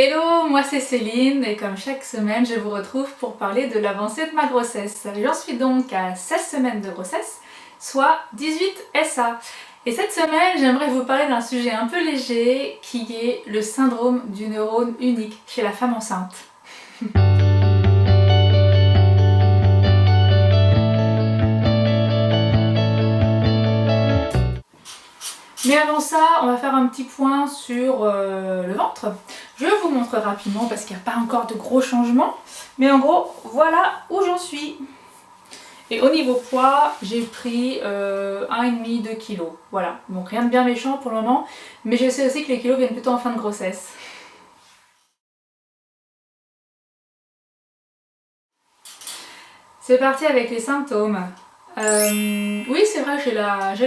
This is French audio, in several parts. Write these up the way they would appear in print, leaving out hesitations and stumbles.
Hello, moi c'est Céline et comme chaque semaine je vous retrouve pour parler de l'avancée de ma grossesse. J'en suis donc à 16 semaines de grossesse, soit 18 SA. Et cette semaine j'aimerais vous parler d'un sujet un peu léger qui est le syndrome du neurone unique chez la femme enceinte. Mais avant ça, on va faire un petit point sur le ventre. Je vous montre rapidement parce qu'il n'y a pas encore de gros changements. Mais en gros, voilà où j'en suis. Et au niveau poids, j'ai pris 1,5-2 kg. Voilà, donc rien de bien méchant pour le moment. Mais je sais aussi que les kilos viennent plutôt en fin de grossesse. C'est parti avec les symptômes. Oui, c'est vrai, j'ai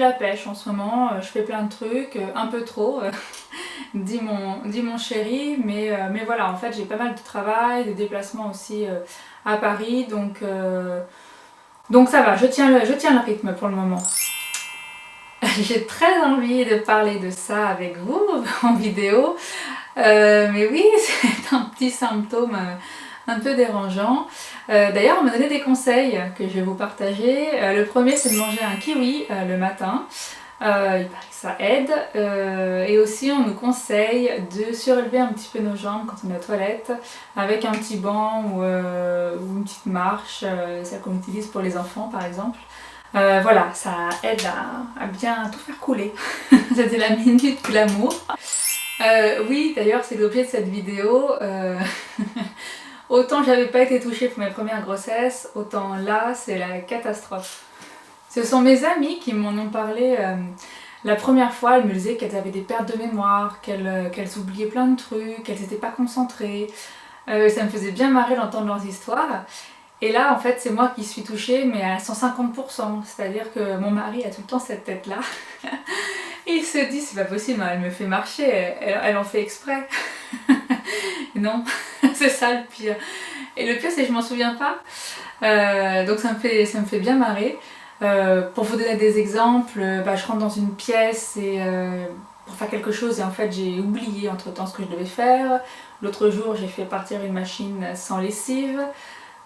la pêche en ce moment. Je fais plein de trucs, un peu trop. Dit mon chéri, mais voilà, en fait j'ai pas mal de travail, de déplacements aussi à Paris, donc ça va, je tiens le rythme pour le moment. J'ai très envie de parler de ça avec vous en vidéo, mais oui, c'est un petit symptôme un peu dérangeant. D'ailleurs, on m'a donné des conseils que je vais vous partager. Le premier, c'est de manger un kiwi le matin. Il paraît que ça aide. Et aussi, on nous conseille de surélever un petit peu nos jambes quand on est aux toilettes avec un petit banc ou une petite marche, celle qu'on utilise pour les enfants par exemple. Voilà, ça aide à bien tout faire couler. C'était la minute glamour. Oui, d'ailleurs, c'est l'objet de cette vidéo. Autant j'avais pas été touchée pour mes premières grossesses, autant là, c'est la catastrophe. Ce sont mes amies qui m'en ont parlé la première fois. Elles me disaient qu'elles avaient des pertes de mémoire, qu'elles oubliaient plein de trucs, qu'elles n'étaient pas concentrées. Ça me faisait bien marrer d'entendre leurs histoires. Et là, en fait, c'est moi qui suis touchée, mais à 150%. C'est-à-dire que mon mari a tout le temps cette tête-là. Et il se dit, c'est pas possible, elle me fait marcher, elle en fait exprès. Non, c'est ça le pire. Et le pire, c'est que je m'en souviens pas. Donc ça me fait bien marrer. Pour vous donner des exemples, je rentre dans une pièce et pour faire quelque chose et en fait j'ai oublié entre temps ce que je devais faire. L'autre jour j'ai fait partir une machine sans lessive.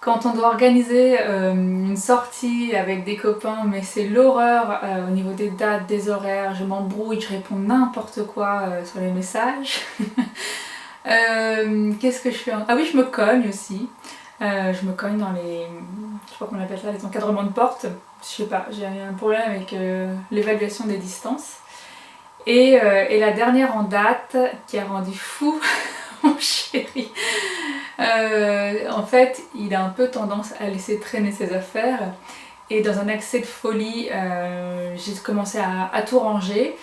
Quand on doit organiser une sortie avec des copains, mais c'est l'horreur au niveau des dates, des horaires, je m'embrouille, je réponds n'importe quoi sur les messages. Qu'est-ce que je fais? Ah oui, je me cogne aussi. Je me cogne dans les, je sais pas comment on appelle ça, les encadrements de porte. Je sais pas, j'ai un problème avec l'évaluation des distances. Et la dernière en date qui a rendu fou mon chéri. En fait, il a un peu tendance à laisser traîner ses affaires. Et dans un accès de folie, j'ai commencé à tout ranger.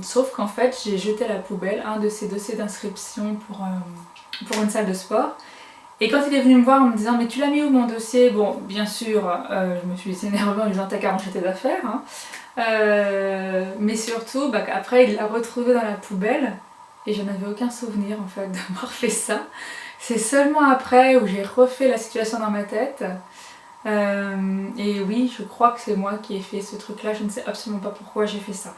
Sauf qu'en fait, j'ai jeté à la poubelle un de ces dossiers d'inscription pour une salle de sport. Et quand il est venu me voir en me disant « mais tu l'as mis où mon dossier ?» Bon, bien sûr, je me suis énervée en lui disant « t'as qu'à ranger tes affaires hein. ». Mais surtout, après il l'a retrouvé dans la poubelle et je n'avais aucun souvenir en fait d'avoir fait ça. C'est seulement après où j'ai refait la situation dans ma tête. Et oui, je crois que c'est moi qui ai fait ce truc-là, je ne sais absolument pas pourquoi j'ai fait ça.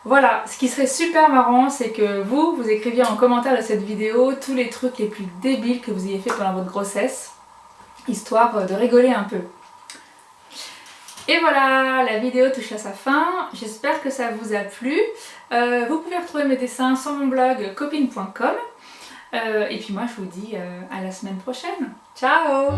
Voilà, ce qui serait super marrant, c'est que vous écriviez en commentaire de cette vidéo tous les trucs les plus débiles que vous ayez fait pendant votre grossesse, histoire de rigoler un peu. Et voilà, la vidéo touche à sa fin, j'espère que ça vous a plu. Vous pouvez retrouver mes dessins sur mon blog copine.com. Et puis moi je vous dis à la semaine prochaine. Ciao!